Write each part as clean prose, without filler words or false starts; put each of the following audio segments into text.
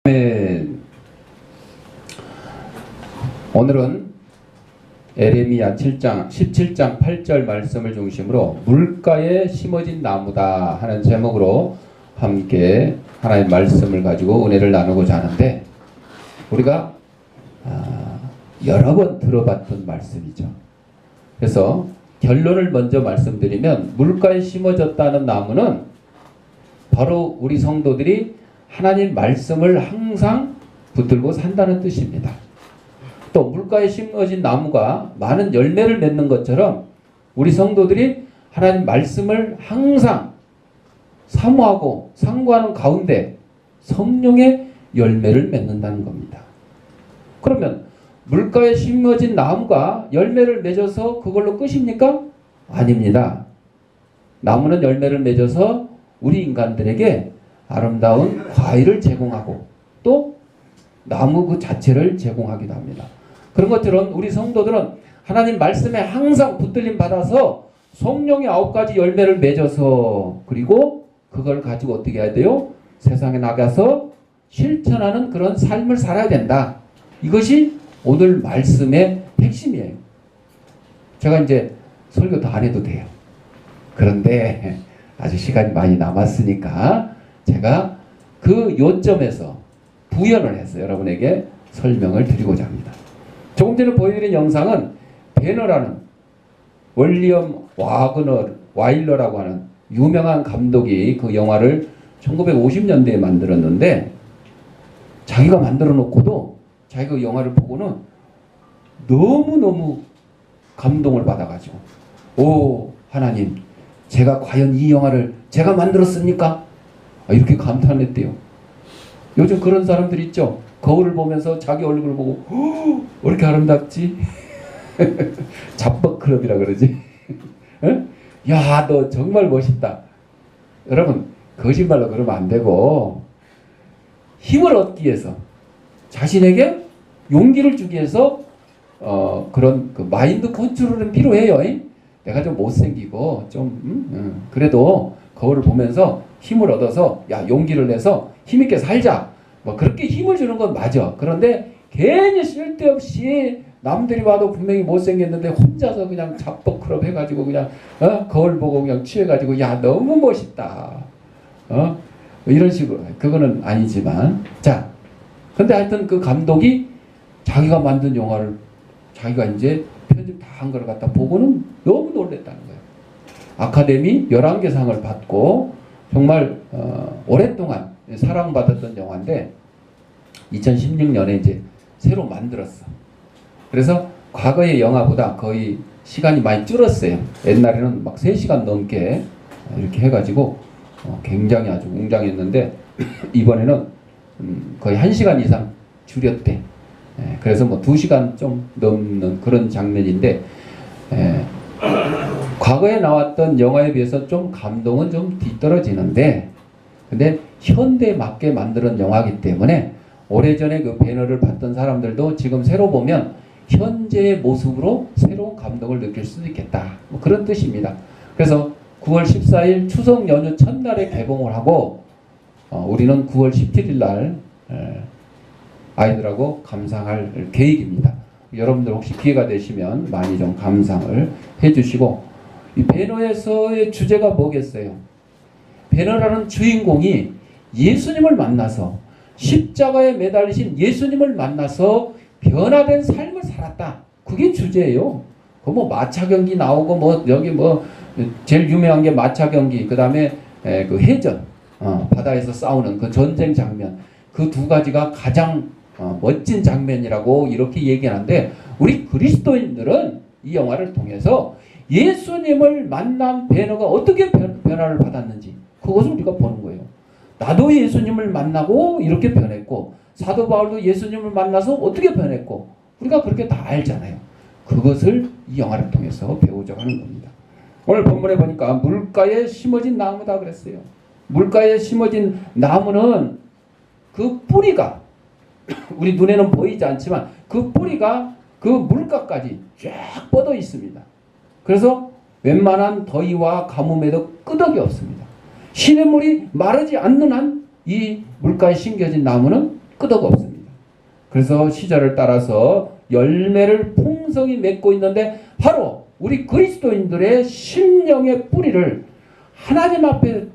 네, 오늘은 에레미야 7장 17장 8절 말씀을 중심으로 물가에 심어진 나무다 하는 제목으로 함께 하나의 말씀을 가지고 은혜를 나누고자 하는데, 우리가 여러 번 들어봤던 말씀이죠. 그래서 결론을 먼저 말씀드리면, 물가에 심어졌다는 나무는 바로 우리 성도들이 하나님 말씀을 항상 붙들고 산다는 뜻입니다. 또 물가에 심어진 나무가 많은 열매를 맺는 것처럼 우리 성도들이 하나님 말씀을 항상 사모하고 상고하는 가운데 성령의 열매를 맺는다는 겁니다. 그러면 물가에 심어진 나무가 열매를 맺어서 그걸로 끝입니까? 아닙니다. 나무는 열매를 맺어서 우리 인간들에게 아름다운 과일을 제공하고 또 나무 그 자체를 제공하기도 합니다. 그런 것처럼 우리 성도들은 하나님 말씀에 항상 붙들림 받아서 성령의 9가지 열매를 맺어서, 그리고 그걸 가지고 어떻게 해야 돼요? 세상에 나가서 실천하는 그런 삶을 살아야 된다. 이것이 오늘 말씀의 핵심이에요. 제가 이제 설교 다 안 해도 돼요. 그런데 아직 시간이 많이 남았으니까 제가 그 요점에서 부연을 해서 여러분에게 설명을 드리고자 합니다. 조금 전에 보여드린 영상은 배너라는 윌리엄 와일러라고 하는 유명한 감독이 그 영화를 1950년대에 만들었는데, 자기가 만들어 놓고도 자기가 그 영화를 보고는 너무너무 감동을 받아가지고, 오 하나님, 제가 과연 이 영화를 제가 만들었습니까? 이렇게 감탄했대요. 요즘 그런 사람들 있죠. 거울을 보면서 자기 얼굴을 보고 왜 이렇게 아름답지? 잡벅클럽이라 그러지. 야, 너 정말 멋있다. 여러분, 거짓말로 그러면 안 되고, 힘을 얻기 위해서, 자신에게 용기를 주기 위해서 그런 그 마인드 컨트롤은 필요해요. 내가 좀 못생기고 좀 그래도 거울을 보면서 힘을 얻어서, 야, 용기를 내서 힘있게 살자. 뭐 그렇게 힘을 주는 건 맞아. 그런데 괜히 쓸데없이 남들이 봐도 분명히 못생겼는데 혼자서 그냥 잡벅클럽 해가지고 그냥 거울 보고 그냥 취해가지고, 야, 너무 멋있다. 이런 식으로. 그거는 아니지만, 자, 근데 하여튼 그 감독이 자기가 만든 영화를 자기가 이제 편집 다 한 걸 갖다 보고는 너무 놀랬다는 거예요. 아카데미 11개 상을 받고 정말 오랫동안 사랑받았던 영화인데 2016년에 이제 새로 만들었어. 그래서 과거의 영화보다 거의 시간이 많이 줄었어요. 옛날에는 막 3시간 넘게 이렇게 해가지고 굉장히 아주 웅장했는데 이번에는 거의 1시간 이상 줄였대. 그래서 뭐 2시간 좀 넘는 그런 장면인데, 과거에 나왔던 영화에 비해서 좀 감동은 좀 뒤떨어지는데, 근데 현대에 맞게 만드는 영화이기 때문에 오래전에 그 배너를 봤던 사람들도 지금 새로 보면 현재의 모습으로 새로운 감동을 느낄 수도 있겠다. 뭐 그런 뜻입니다. 그래서 9월 14일 추석 연휴 첫날에 개봉을 하고, 우리는 9월 17일 날 아이들하고 감상할 계획입니다. 여러분들 혹시 기회가 되시면 많이 좀 감상을 해주시고, 이 배너에서의 주제가 뭐겠어요? 배너라는 주인공이 예수님을 만나서, 십자가에 매달리신 예수님을 만나서 변화된 삶을 살았다. 그게 주제예요. 그 뭐 마차 경기 나오고 뭐 여기 뭐 제일 유명한 게 마차 경기, 그 다음에 그 해전, 바다에서 싸우는 그 전쟁 장면, 그 2가지가 가장 멋진 장면이라고 이렇게 얘기하는데, 우리 그리스도인들은 이 영화를 통해서 예수님을 만난 배너가 어떻게 변화를 받았는지 그것을 우리가 보는 거예요. 나도 예수님을 만나고 이렇게 변했고, 사도 바울도 예수님을 만나서 어떻게 변했고, 우리가 그렇게 다 알잖아요. 그것을 이 영화를 통해서 배우자고 하는 겁니다. 오늘 본문에 보니까 물가에 심어진 나무다 그랬어요. 물가에 심어진 나무는 그 뿌리가 우리 눈에는 보이지 않지만 그 뿌리가 그 물가까지 쫙 뻗어 있습니다. 그래서 웬만한 더위와 가뭄에도 끄덕이 없습니다. 시냇물이 마르지 않는 한 이 물가에 심겨진 나무는 끄덕 없습니다. 그래서 시절을 따라서 열매를 풍성히 맺고 있는데 바로 우리 그리스도인들의 심령의 뿌리를 하나님 앞에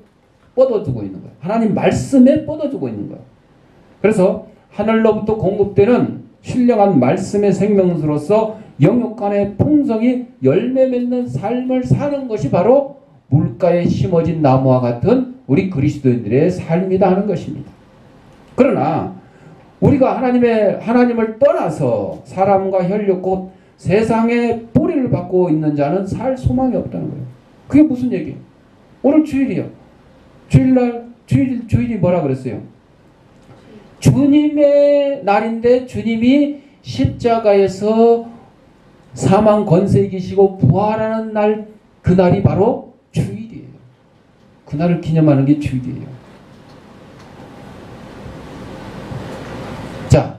뻗어주고 있는 거예요. 하나님 말씀에 뻗어주고 있는 거예요. 그래서 하늘로부터 공급되는 신령한 말씀의 생명수로서 영육간의 풍성이 열매 맺는 삶을 사는 것이 바로 물가에 심어진 나무와 같은 우리 그리스도인들의 삶이다 하는 것입니다. 그러나 우리가 하나님을 떠나서 사람과 혈육 곧 세상에 뿌리를 받고 있는 자는 살 소망이 없다는 거예요. 그게 무슨 얘기예요? 오늘 주일이요. 주일이 뭐라 그랬어요? 주님의 날인데 주님이 십자가에서 사망 권세 이기시고 부활하는 날, 그날이 바로 주일이에요. 그날을 기념하는 게 주일이에요. 자,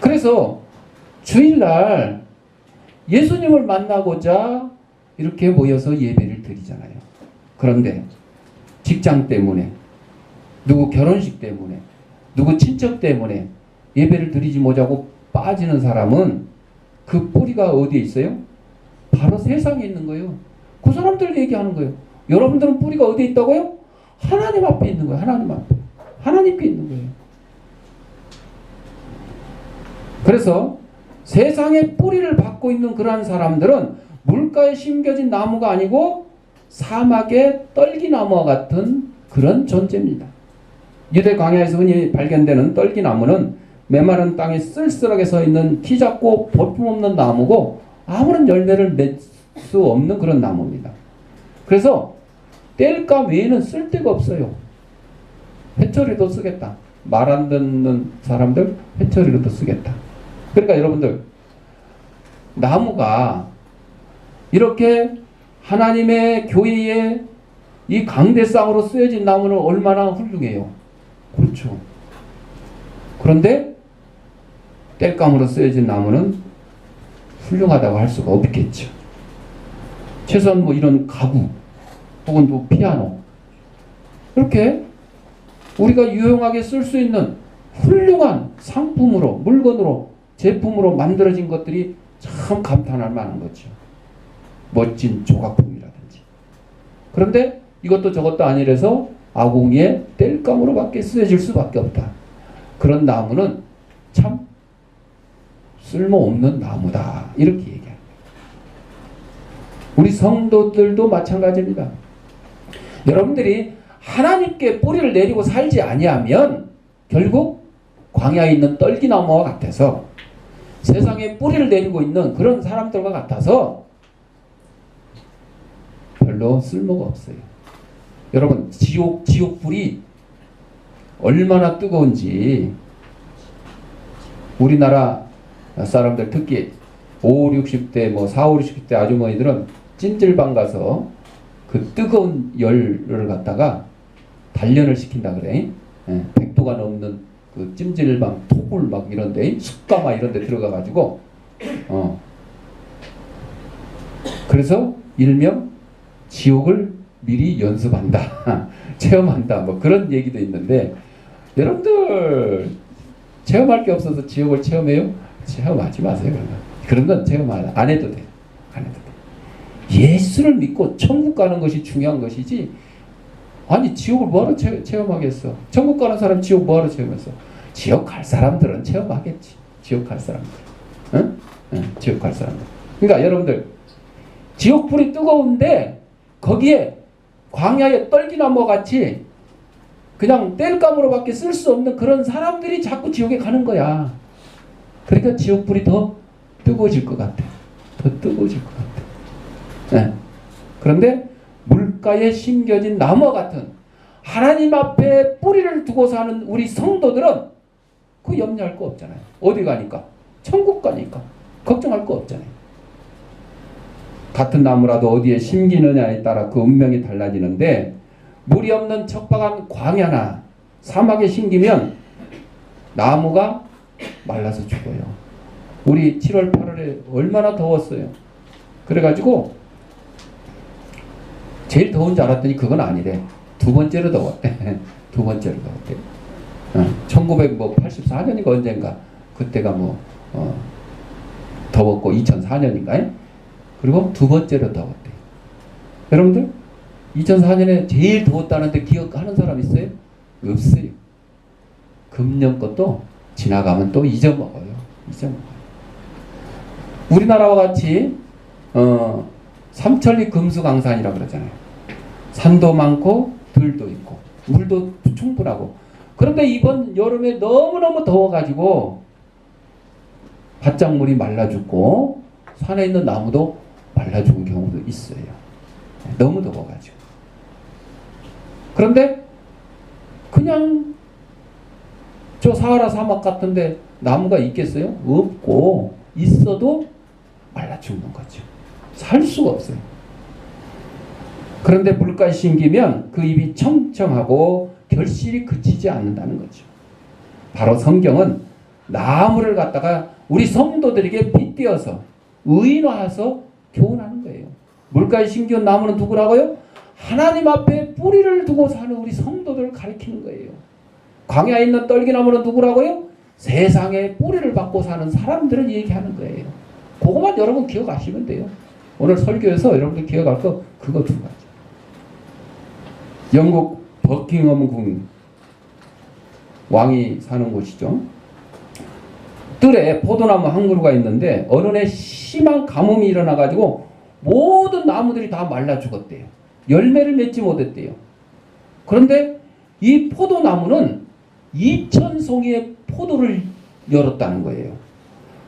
그래서 주일날 예수님을 만나고자 이렇게 모여서 예배를 드리잖아요. 그런데 직장 때문에, 누구 결혼식 때문에, 누구 친척 때문에 예배를 드리지 못하고 빠지는 사람은 그 뿌리가 어디에 있어요? 바로 세상에 있는 거예요. 그 사람들 얘기하는 거예요. 여러분들은 뿌리가 어디에 있다고요? 하나님 앞에 있는 거예요. 하나님 앞에. 하나님께 있는 거예요. 그래서 세상에 뿌리를 받고 있는 그러한 사람들은 물가에 심겨진 나무가 아니고 사막의 떨기나무와 같은 그런 존재입니다. 유대 광야에서 흔히 발견되는 떨기나무는 메마른 땅에 쓸쓸하게 서 있는 키 작고 볼품없는 나무고 아무런 열매를 맺을 수 없는 그런 나무입니다. 그래서 뗄감 외에는 쓸데가 없어요. 회초리도 쓰겠다. 말 안 듣는 사람들 회초리로도 쓰겠다. 그러니까 여러분들, 나무가 이렇게 하나님의 교회에 이 강대상으로 쓰여진 나무는 얼마나 훌륭해요. 그렇죠. 그런데 땔감으로 쓰여진 나무는 훌륭하다고 할 수가 없겠죠. 최소한 뭐 이런 가구 혹은 뭐 피아노, 이렇게 우리가 유용하게 쓸 수 있는 훌륭한 상품으로, 물건으로, 제품으로 만들어진 것들이 참 감탄할 만한 거죠. 멋진 조각품이라든지. 그런데 이것도 저것도 아니라서 아궁이에 땔감으로밖에 쓰여질 수밖에 없다. 그런 나무는 참 쓸모없는 나무다. 이렇게 얘기합니다. 우리 성도들도 마찬가지입니다. 여러분들이 하나님께 뿌리를 내리고 살지 아니하면 결국 광야에 있는 떨기나무와 같아서, 세상에 뿌리를 내리고 있는 그런 사람들과 같아서 별로 쓸모가 없어요. 여러분, 지옥불이 얼마나 뜨거운지 우리나라 사람들, 특히 50, 60대, 뭐 40, 50대 아주머니들은 찜질방 가서 그 뜨거운 열을 갖다가 단련을 시킨다 그래. 100도가 넘는 그 찜질방 톡을 막 이런데, 숯가마 이런데 들어가가지고 그래서 일명 지옥을 미리 연습한다, 체험한다, 뭐 그런 얘기도 있는데, 여러분들 체험할 게 없어서 지옥을 체험해요? 체험하지 마세요. 그런 건 체험 안 해도 돼요. 안 해도 돼. 예수를 믿고 천국 가는 것이 중요한 것이지, 아니 지옥을 뭐하러 체험하겠어? 천국 가는 사람 지옥 뭐하러 체험했어? 지옥 갈 사람들은 체험하겠지. 지옥 갈 사람들. 응? 응, 지옥 갈 사람들. 그러니까 여러분들, 지옥불이 뜨거운데 거기에 광야의 떨기나무 같이 그냥 땔감으로밖에 쓸 수 없는 그런 사람들이 자꾸 지옥에 가는 거야. 그러니까 지옥불이 더 뜨거워질 것 같아. 더 뜨거워질 것 같아. 네. 그런데 물가에 심겨진 나무와 같은 하나님 앞에 뿌리를 두고 사는 우리 성도들은 그 염려할 거 없잖아요. 어디 가니까? 천국 가니까. 걱정할 거 없잖아요. 같은 나무라도 어디에 심기느냐에 따라 그 운명이 달라지는데, 물이 없는 척박한 광야나 사막에 심기면 나무가 말라서 죽어요. 우리 7월 8월에 얼마나 더웠어요. 그래가지고 제일 더운 줄 알았더니 그건 아니래. 두 번째로 더웠대. 두 번째로 더웠대. 1984년인가 언젠가 그때가 더웠고 2004년인가요? 그리고 두 번째로 더웠대요. 여러분들 2004년에 제일 더웠다는데 기억하는 사람 있어요? 없어요. 금년 것도 지나가면 또 잊어먹어요. 우리나라와 같이 삼천리 금수강산이라고 그러잖아요. 산도 많고 들도 있고 물도 충분하고, 그런데 이번 여름에 너무너무 더워가지고 밭작물이 말라 죽고 산에 있는 나무도 말라 죽은 경우도 있어요. 너무 더워가지고. 그런데 그냥 저 사하라 사막 같은데 나무가 있겠어요? 없고, 있어도 말라 죽는 거죠. 살 수가 없어요. 그런데 물가에 심기면 그 잎이 청청하고 결실이 그치지 않는다는 거죠. 바로 성경은 나무를 갖다가 우리 성도들에게 빗대어서 의인화해서 교훈하는 거예요. 물가에 심기운 나무는 누구라고요? 하나님 앞에 뿌리를 두고 사는 우리 성도들을 가리키는 거예요. 광야에 있는 떨기나무는 누구라고요? 세상에 뿌리를 받고 사는 사람들을 얘기하는 거예요. 그것만 여러분 기억하시면 돼요. 오늘 설교에서 여러분들 기억할 거 그거 두 가지. 영국 버킹엄궁 왕이 사는 곳이죠. 뜰에 포도나무 한 그루가 있는데 어느 날 심한 가뭄이 일어나가지고 모든 나무들이 다 말라 죽었대요. 열매를 맺지 못했대요. 그런데 이 포도나무는 2,000송이의 포도를 열었다는 거예요.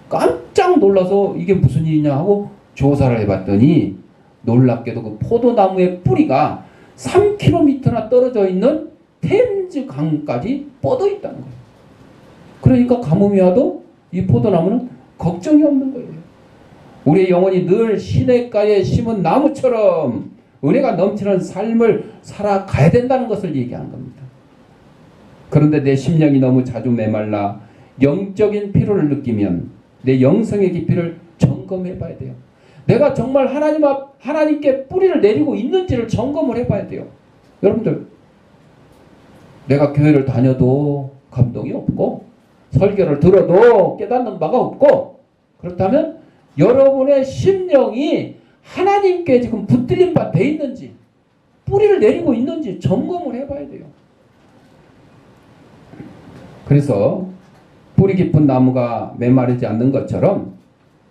깜짝 놀라서 이게 무슨 일이냐 하고 조사를 해봤더니 놀랍게도 그 포도나무의 뿌리가 3km나 떨어져 있는 템즈 강까지 뻗어 있다는 거예요. 그러니까 가뭄이 와도 이 포도나무는 걱정이 없는 거예요. 우리의 영혼이 늘 시냇가에 심은 나무처럼 은혜가 넘치는 삶을 살아가야 된다는 것을 얘기한 겁니다. 그런데 내 심령이 너무 자주 메말라 영적인 피로를 느끼면 내 영성의 깊이를 점검해 봐야 돼요. 내가 정말 하나님께 뿌리를 내리고 있는지를 점검을 해봐야 돼요. 여러분들, 내가 교회를 다녀도 감동이 없고 설교를 들어도 깨닫는 바가 없고, 그렇다면 여러분의 심령이 하나님께 지금 붙들린 바 돼 있는지, 뿌리를 내리고 있는지 점검을 해봐야 돼요. 그래서 뿌리 깊은 나무가 메마르지 않는 것처럼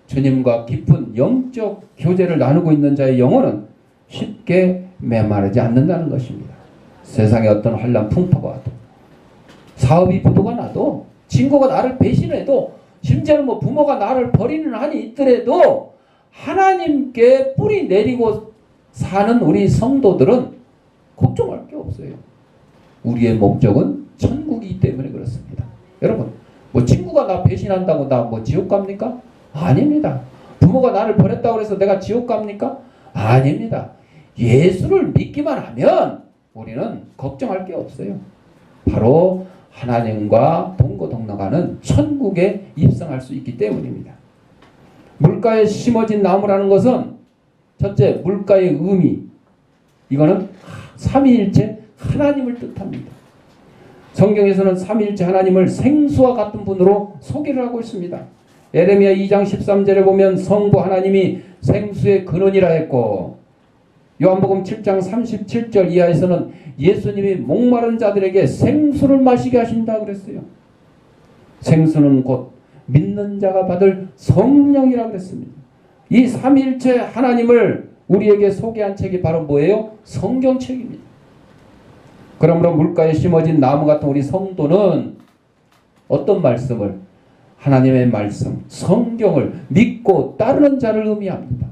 주님과 깊은 영적 교제를 나누고 있는 자의 영혼은 쉽게 메마르지 않는다는 것입니다. 세상에 어떤 환난 풍파가 와도, 사업이 부도가 나도, 친구가 나를 배신해도, 심지어는 부모가 나를 버리는 한이 있더라도 하나님께 뿌리 내리고 사는 우리 성도들은 걱정할 게 없어요. 우리의 목적은 천국이기 때문에 그렇습니다. 여러분, 친구가 나 배신한다고 나 지옥 갑니까? 아닙니다. 부모가 나를 버렸다고 해서 내가 지옥 갑니까? 아닙니다. 예수를 믿기만 하면 우리는 걱정할 게 없어요. 바로 하나님과 동거동락하는 천국에 입성할 수 있기 때문입니다. 물가에 심어진 나무라는 것은 첫째, 물가의 의미, 이거는 삼위일체 하나님을 뜻합니다. 성경에서는 삼위일체 하나님을 생수와 같은 분으로 소개를 하고 있습니다. 에레미야 2장 13절에 보면 성부 하나님이 생수의 근원이라 했고, 요한복음 7장 37절 이하에서는 예수님이 목마른 자들에게 생수를 마시게 하신다 그랬어요. 생수는 곧 믿는 자가 받을 성령이라 그랬습니다. 이 삼위일체 하나님을 우리에게 소개한 책이 바로 뭐예요? 성경책입니다. 그러므로 물가에 심어진 나무 같은 우리 성도는 어떤 말씀을? 하나님의 말씀, 성경을 믿고 따르는 자를 의미합니다.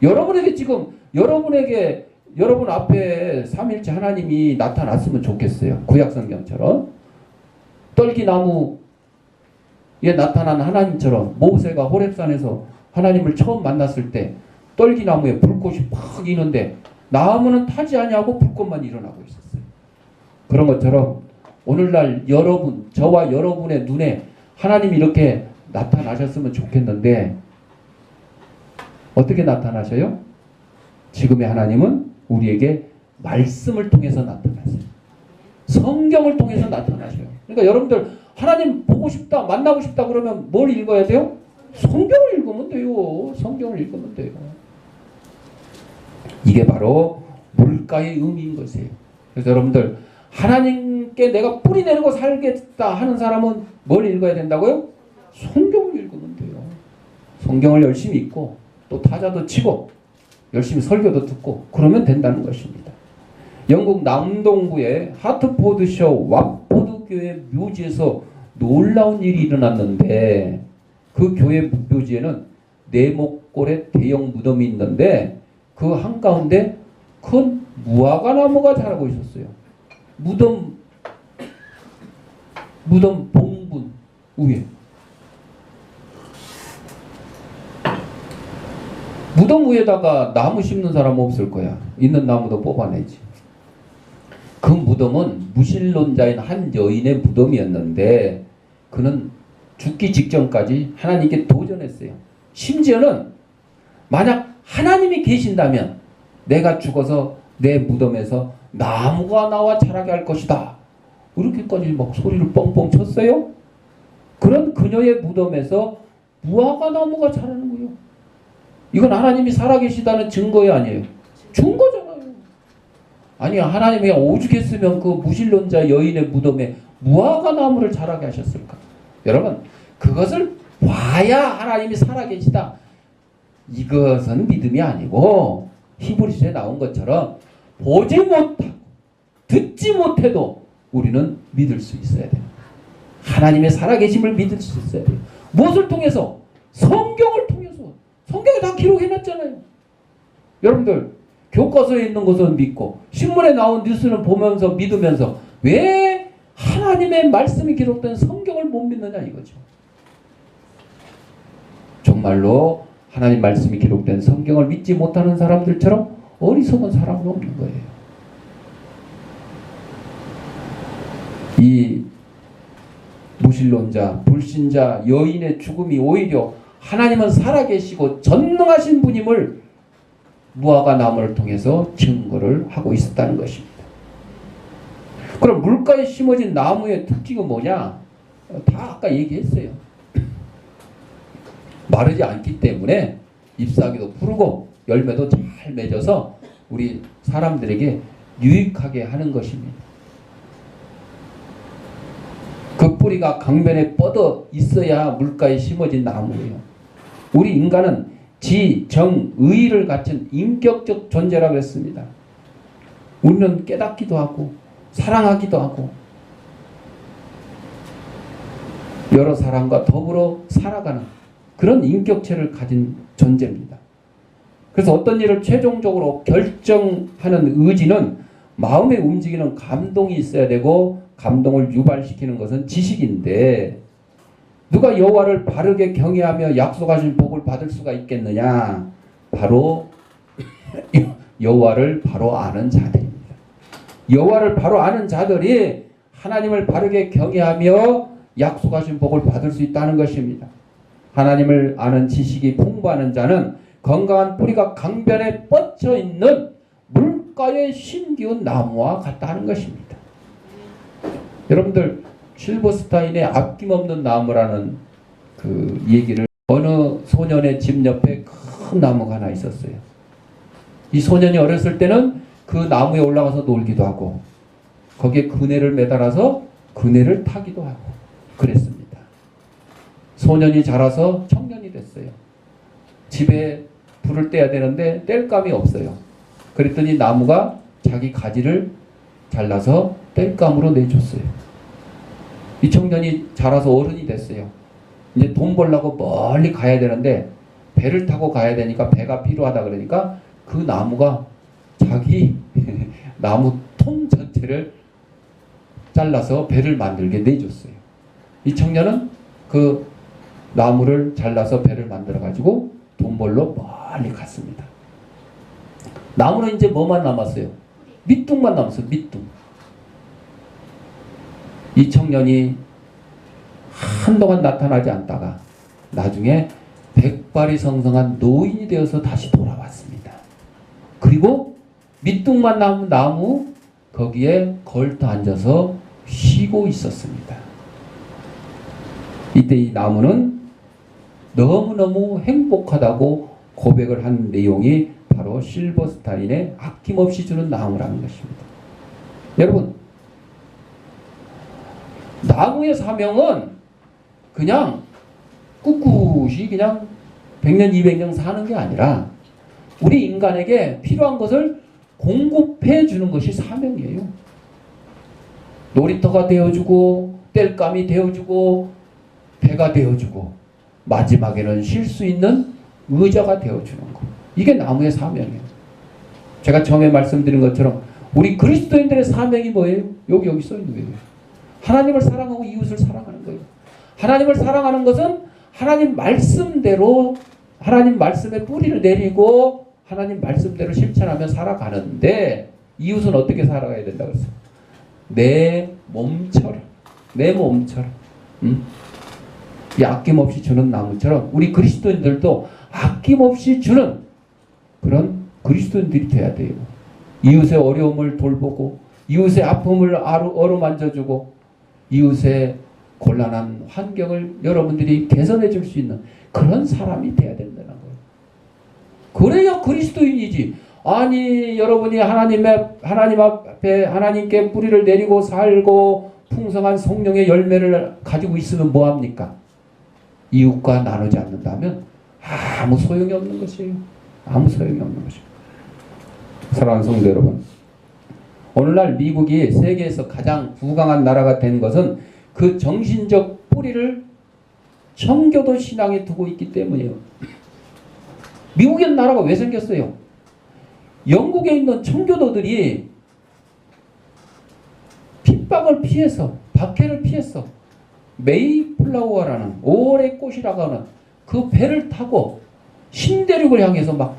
여러분에게 지금 여러분 앞에 삼위일체 하나님이 나타났으면 좋겠어요. 구약성경처럼 떨기나무에 나타난 하나님처럼 모세가 호렙산에서 하나님을 처음 만났을 때 떨기나무에 불꽃이 팍 이는데 나무는 타지 아니하고 불꽃만 일어나고 있었어요. 그런 것처럼 오늘날 저와 여러분의 눈에 하나님이 이렇게 나타나셨으면 좋겠는데 어떻게 나타나셔요? 지금의 하나님은 우리에게 말씀을 통해서 나타나세요. 성경을 통해서 나타나셔요. 그러니까 여러분들 하나님 보고 싶다, 만나고 싶다 그러면 뭘 읽어야 돼요? 성경을 읽으면 돼요. 성경을 읽으면 돼요. 이게 바로 물가의 의미인 것이에요. 그래서 여러분들 하나님께 내가 뿌리 내리고 살겠다 하는 사람은 뭘 읽어야 된다고요? 성경을 읽으면 돼요. 성경을 열심히 읽고 또 타자도 치고 열심히 설교도 듣고 그러면 된다는 것입니다. 영국 남동부의 하트포드셔 왓포드 교회 묘지에서 놀라운 일이 일어났는데 그 교회 묘지에는 네모꼴의 대형 무덤이 있는데 그 한가운데 큰 무화과 나무가 자라고 있었어요. 무덤 봉분 위에. 무덤 위에다가 나무 심는 사람은 없을 거야. 있는 나무도 뽑아내지. 그 무덤은 무신론자인 한 여인의 무덤이었는데 그는 죽기 직전까지 하나님께 도전했어요. 심지어는 만약 하나님이 계신다면 내가 죽어서 내 무덤에서 나무가 나와 자라게 할 것이다. 이렇게까지 막 소리를 뻥뻥 쳤어요. 그런 그녀의 무덤에서 무화과 나무가 자라는 거예요. 이건 하나님이 살아계시다는 증거야 아니에요? 증거잖아요. 아니 하나님이 그냥 오죽했으면 그 무신론자 여인의 무덤에 무화과 나무를 자라게 하셨을까? 여러분 그것을 봐야 하나님이 살아계시다. 이것은 믿음이 아니고 히브리서에 나온 것처럼 보지 못하고 듣지 못해도 우리는 믿을 수 있어야 돼요. 하나님의 살아계심을 믿을 수 있어야 돼요. 무엇을 통해서? 성경을 통해서. 성경에 다 기록해놨잖아요. 여러분들 교과서에 있는 것은 믿고 신문에 나온 뉴스는 보면서 믿으면서 왜 하나님의 말씀이 기록된 성경을 못 믿느냐 이거죠. 정말로 하나님 말씀이 기록된 성경을 믿지 못하는 사람들처럼 어리석은 사람은 없는 거예요. 이 무신론자, 불신자, 여인의 죽음이 오히려 하나님은 살아계시고 전능하신 분임을 무화과 나무를 통해서 증거를 하고 있었다는 것입니다. 그럼 물가에 심어진 나무의 특징은 뭐냐? 다 아까 얘기했어요. 마르지 않기 때문에 잎사귀도 푸르고 열매도 잘 맺어서 우리 사람들에게 유익하게 하는 것입니다. 그 뿌리가 강변에 뻗어 있어야 물가에 심어진 나무예요. 우리 인간은 지, 정, 의를 갖춘 인격적 존재라고 했습니다. 우리는 깨닫기도 하고 사랑하기도 하고 여러 사람과 더불어 살아가는 그런 인격체를 가진 존재입니다. 그래서 어떤 일을 최종적으로 결정하는 의지는 마음에 움직이는 감동이 있어야 되고 감동을 유발시키는 것은 지식인데 누가 여호와를 바르게 경외하며 약속하신 복을 받을 수가 있겠느냐? 바로 여호와를 바로 아는 자들입니다. 여호와를 바로 아는 자들이 하나님을 바르게 경외하며 약속하신 복을 받을 수 있다는 것입니다. 하나님을 아는 지식이 풍부한 자는 건강한 뿌리가 강변에 뻗쳐 있는 물가에 심기운 나무와 같다는 것입니다. 여러분들 실버스타인의 아낌없는 나무라는 그 얘기를 어느 소년의 집 옆에 큰 나무가 하나 있었어요. 이 소년이 어렸을 때는 그 나무에 올라가서 놀기도 하고 거기에 그네를 매달아서 그네를 타기도 하고 그랬습니다. 소년이 자라서 청년이 됐어요. 집에 불을 떼야 되는데 뗄 감이 없어요. 그랬더니 나무가 자기 가지를 잘라서 뗄감으로 내줬어요. 이 청년이 자라서 어른이 됐어요. 이제 돈 벌려고 멀리 가야 되는데 배를 타고 가야 되니까 배가 필요하다 그러니까 그 나무가 자기 나무 통 전체를 잘라서 배를 만들게 내줬어요. 이 청년은 그 나무를 잘라서 배를 만들어 가지고 돈 벌러 멀리 갔습니다. 나무는 이제 뭐만 남았어요? 밑둥만 남았어요. 밑둥. 이 청년이 한동안 나타나지 않다가 나중에 백발이 성성한 노인이 되어서 다시 돌아왔습니다. 그리고 밑둥만 남은 나무 거기에 걸터 앉아서 쉬고 있었습니다. 이때 이 나무는 너무너무 행복하다고 고백을 한 내용이 바로 실버스타인의 아낌없이 주는 나무라는 것입니다. 여러분, 나무의 사명은 그냥 꿋꿋이 그냥 100년, 200년 사는 게 아니라 우리 인간에게 필요한 것을 공급해 주는 것이 사명이에요. 놀이터가 되어주고 땔감이 되어주고 배가 되어주고 마지막에는 쉴 수 있는 의자가 되어주는 것. 이게 나무의 사명이에요. 제가 처음에 말씀드린 것처럼 우리 그리스도인들의 사명이 뭐예요? 여기 써 있는 거예요. 하나님을 사랑하고 이웃을 사랑하는 거예요. 하나님을 사랑하는 것은 하나님 말씀대로 하나님 말씀에 뿌리를 내리고 하나님 말씀대로 실천하며 살아가는데 이웃은 어떻게 살아가야 된다고 했어요? 내 몸처럼. 이 아낌없이 주는 나무처럼 우리 그리스도인들도 아낌없이 주는 그런 그리스도인들이 돼야 돼요. 이웃의 어려움을 돌보고 이웃의 아픔을 어루만져주고 이웃의 곤란한 환경을 여러분들이 개선해 줄 수 있는 그런 사람이 돼야 된다는 거예요. 그래야 그리스도인이지. 아니 여러분이 하나님 앞에 하나님께 뿌리를 내리고 살고 풍성한 성령의 열매를 가지고 있으면 뭐합니까? 이웃과 나누지 않는다면 아무 소용이 없는 것이에요. 아무 소용이 없는 것이에요. 사랑하는 성도 여러분, 오늘날 미국이 세계에서 가장 부강한 나라가 된 것은 그 정신적 뿌리를 청교도 신앙에 두고 있기 때문이에요. 미국의 나라가 왜 생겼어요? 영국에 있는 청교도들이 핍박을 피해서 박해를 피해서 메이플라워라는 5월의 꽃이라고 하는 그 배를 타고 신대륙을 향해서 막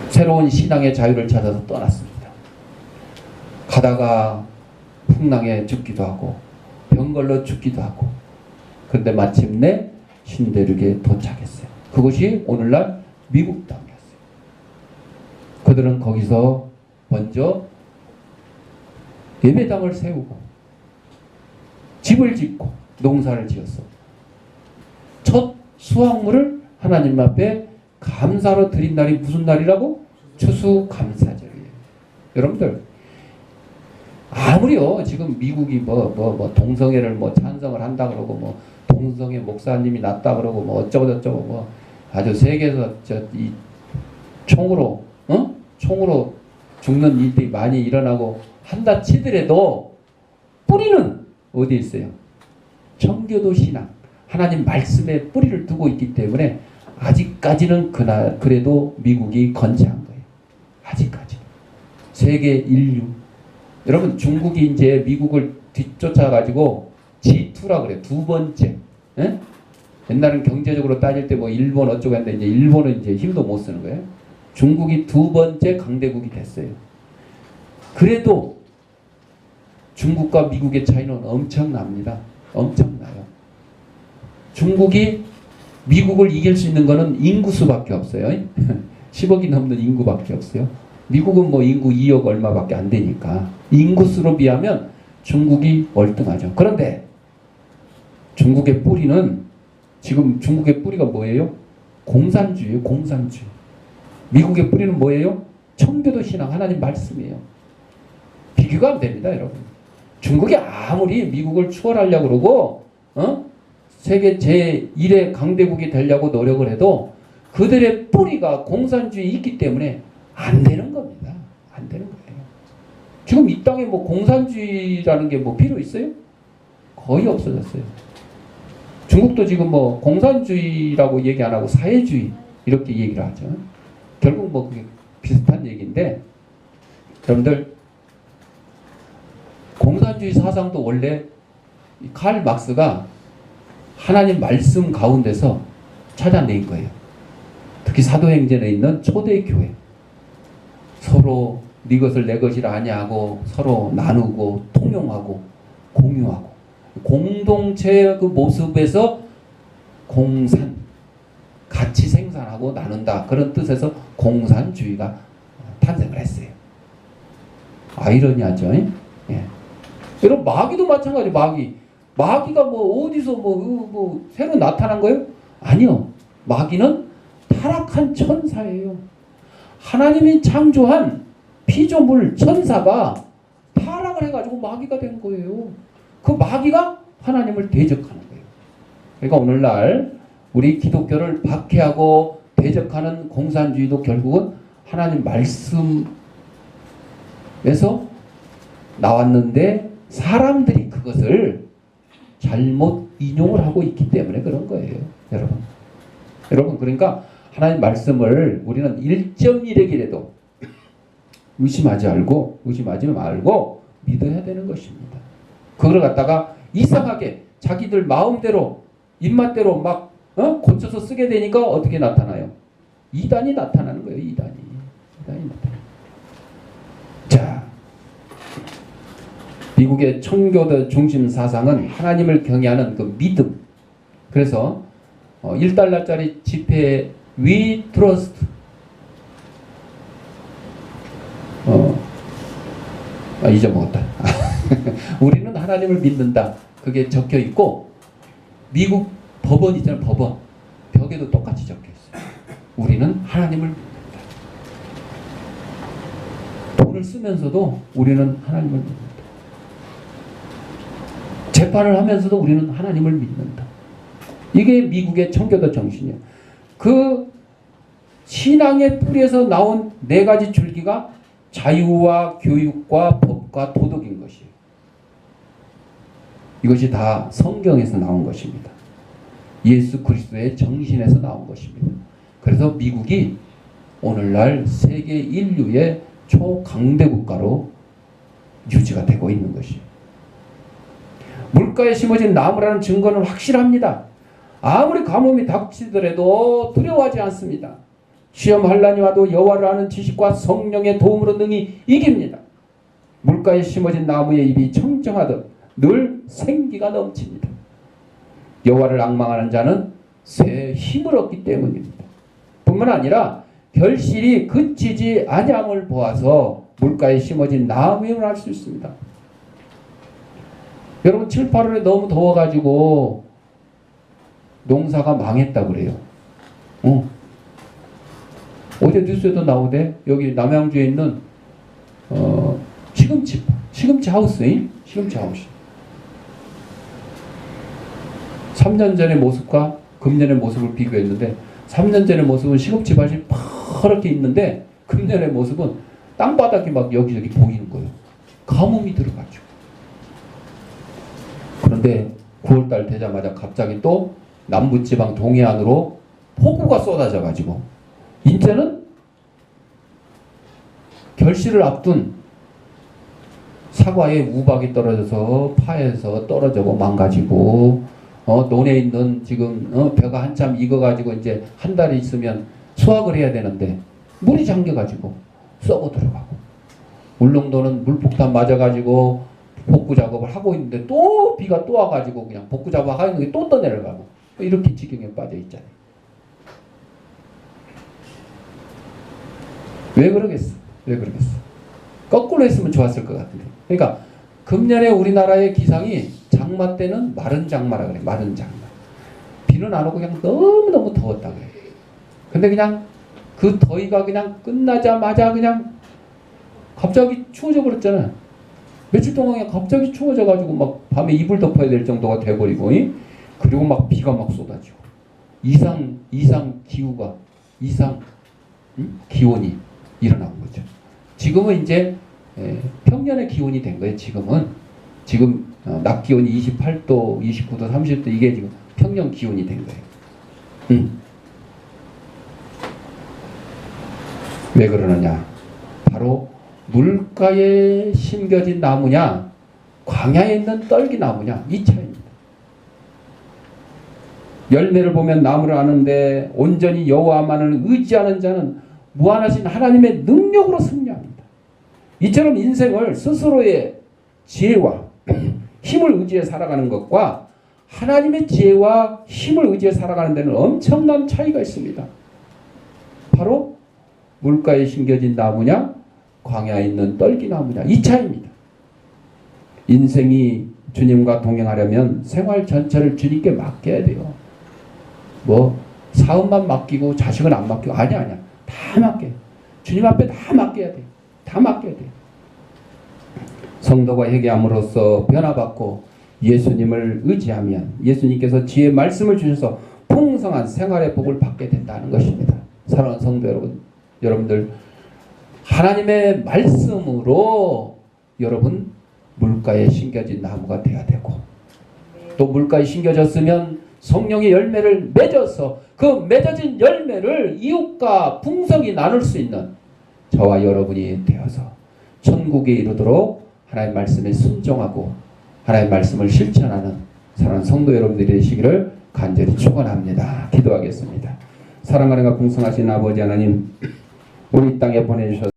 새로운 신앙의 자유를 찾아서 떠났습니다. 가다가 풍랑에 죽기도 하고 병걸로 죽기도 하고 그런데 마침내 신대륙에 도착했어요. 그것이 오늘날 미국 땅이었어요. 그들은 거기서 먼저 예배당을 세우고 집을 짓고 농사를 지었어. 첫 수확물을 하나님 앞에 감사로 드린 날이 무슨 날이라고? 추수감사절이에요. 여러분들 아무리요 지금 미국이 동성애를 찬성을 한다 그러고 동성애 목사님이 낫다 그러고 어쩌고 저쩌고 아주 세계에서 이 총으로 죽는 일들이 많이 일어나고 한다 치더라도 뿌리는 어디에 있어요? 청교도 신앙 하나님 말씀에 뿌리를 두고 있기 때문에 아직까지는 그래도 미국이 건재한 거예요. 아직까지 세계 인류 여러분 중국이 이제 미국을 뒤쫓아가지고 G2라 그래. 두 번째. 에? 옛날엔 경제적으로 따질 때 일본 어쩌고 했는데 이제 일본은 이제 힘도 못 쓰는 거예요. 중국이 두 번째 강대국이 됐어요. 그래도 중국과 미국의 차이는 엄청납니다. 엄청나요. 중국이 미국을 이길 수 있는 거는 인구수밖에 없어요. 10억이 넘는 인구밖에 없어요. 미국은 인구 2억 얼마밖에 안 되니까 인구수로 비하면 중국이 월등하죠. 그런데 중국의 뿌리는 지금 중국의 뿌리가 뭐예요? 공산주의예요. 공산주의. 미국의 뿌리는 뭐예요? 청교도 신앙 하나님 말씀이에요. 비교가 안 됩니다, 여러분. 중국이 아무리 미국을 추월하려고 그러고 세계 제1의 강대국이 되려고 노력을 해도 그들의 뿌리가 공산주의에 있기 때문에 안 되는 겁니다. 안 되는 거예요. 지금 이 땅에 공산주의라는 게 필요 있어요? 거의 없어졌어요. 중국도 지금 공산주의라고 얘기 안 하고 사회주의 이렇게 얘기를 하죠. 결국 그게 비슷한 얘기인데 여러분들 공산주의 사상도 원래 칼 막스가 하나님 말씀 가운데서 찾아낸 거예요. 특히 사도행전에 있는 초대교회 서로 네 것을 내 것이라 아니하고 서로 나누고 통용하고 공유하고 공동체의 그 모습에서 공산 같이 생산하고 나눈다. 그런 뜻에서 공산주의가 탄생을 했어요. 아이러니하죠. 예. 여러분 마귀도 마찬가지. 마귀가 뭐 어디서 뭐 새로 나타난 거예요? 아니요. 마귀는 타락한 천사예요. 하나님이 창조한 피조물 천사가 타락을 해가지고 마귀가 된 거예요. 그 마귀가 하나님을 대적하는 거예요. 그러니까 오늘날 우리 기독교를 박해하고 대적하는 공산주의도 결국은 하나님 말씀에서 나왔는데 사람들이 그것을 잘못 인용을 하고 있기 때문에 그런 거예요. 여러분 그러니까 하나님 말씀을 우리는 1.1핵이라도 의심하지 말고 믿어야 되는 것입니다. 그걸 갖다가 이상하게 자기들 마음대로 입맛대로 막 고쳐서 쓰게 되니까 어떻게 나타나요? 이단이 나타나는 거예요. 이단이 나타나요. 자, 미국의 청교도 중심 사상은 하나님을 경외하는 그 믿음. 그래서 1달러짜리 지폐에 We trust. 잊어먹었다. 우리는 하나님을 믿는다. 그게 적혀 있고 미국 법원 있잖아요. 법원 벽에도 똑같이 적혀 있어요. 우리는 하나님을 믿는다. 돈을 쓰면서도 우리는 하나님을 믿는다. 재판을 하면서도 우리는 하나님을 믿는다. 이게 미국의 청교도 정신이에요. 그 신앙의 뿌리에서 나온 네 가지 줄기가 자유와 교육과 법과 도덕인 것이에요. 이것이 다 성경에서 나온 것입니다. 예수 그리스도의 정신에서 나온 것입니다. 그래서 미국이 오늘날 세계 인류의 초강대 국가로 유지가 되고 있는 것이에요. 물가에 심어진 나무라는 증거는 확실합니다. 아무리 가뭄이 닥치더라도 두려워하지 않습니다. 시험 환난이 와도 여호와를 아는 지식과 성령의 도움으로 능히 이깁니다. 물가에 심어진 나무의 잎이 청정하듯 늘 생기가 넘칩니다. 여호와를 앙망하는 자는 새 힘을 얻기 때문입니다. 뿐만 아니라 결실이 그치지 아니함을 보아서 물가에 심어진 나무임을 알 수 있습니다. 여러분 7, 8월에 너무 더워가지고 농사가 망했다 그래요. 어제 뉴스에도 나오대. 여기 남양주에 있는 시금치 하우스인 시금치 하우스. 3년 전의 모습과 금년의 모습을 비교했는데 3년 전의 모습은 시금치 밭이 파랗게 있는데 금년의 모습은 땅바닥이 막 여기저기 보이는 거예요. 가뭄이 들어가지고. 그런데 9월달 되자마자 갑자기 또 남부지방 동해안으로 폭우가 쏟아져 가지고 이제는 결실을 앞둔 사과에 우박이 떨어져서 파에서 떨어지고 망가지고 논에 있는 지금 벼가 한참 익어가지고 이제 한 달 있으면 수확을 해야 되는데 물이 잠겨가지고 썩어 들어가고 울릉도는 물폭탄 맞아가지고 복구 작업을 하고 있는데 또 비가 또 와가지고 그냥 복구 작업 하는 게 또 떠내려가고 이렇게 지경에 빠져 있잖아요. 왜 그러겠어? 거꾸로 했으면 좋았을 것 같은데. 그러니까 금년에 우리나라의 기상이 장마 때는 마른 장마라 그래. 마른 장마. 비는 안 오고 그냥 너무너무 더웠다 그래. 근데 그냥 그 더위가 그냥 끝나자마자 그냥 갑자기 추워져 버렸잖아. 며칠 동안 그냥 갑자기 추워져 가지고 막 밤에 이불 덮어야 될 정도가 돼버리고 그리고 막 비가 막 쏟아지고 이상 기온이 일어난 거죠. 지금은 이제 평년의 기온이 된 거예요. 지금 낮 기온이 28도, 29도, 30도 이게 지금 평년 기온이 된 거예요. 왜 그러느냐? 바로 물가에 심겨진 나무냐, 광야에 있는 떨기나무냐 이 차이입니다. 열매를 보면 나무를 아는데 온전히 여호와만을 의지하는 자는 무한하신 하나님의 능력으로 승리합니다. 이처럼 인생을 스스로의 지혜와 힘을 의지해 살아가는 것과 하나님의 지혜와 힘을 의지해 살아가는 데는 엄청난 차이가 있습니다. 바로 물가에 심겨진 나무냐 광야에 있는 떨기나무냐 이 차이입니다. 인생이 주님과 동행하려면 생활 전체를 주님께 맡겨야 돼요. 뭐 사업만 맡기고 자식은 안 맡기고 아니야. 다 맡겨. 주님 앞에 다 맡겨야 돼. 다 맡겨야 돼. 성도가 회개함으로써 변화받고 예수님을 의지하면 예수님께서 지혜 말씀을 주셔서 풍성한 생활의 복을 받게 된다는 것입니다. 사랑하는 성도 여러분, 여러분들 하나님의 말씀으로 여러분 물가에 심겨진 나무가 되어야 되고 또 물가에 심겨졌으면 성령의 열매를 맺어서 그 맺어진 열매를 이웃과 풍성히 나눌 수 있는 저와 여러분이 되어서 천국에 이르도록 하나님의 말씀에 순종하고 하나님의 말씀을 실천하는 사랑하는 성도 여러분들이 되시기를 간절히 축원합니다. 기도하겠습니다. 사랑하는 풍성하신 아버지 하나님, 우리 땅에 보내주셔서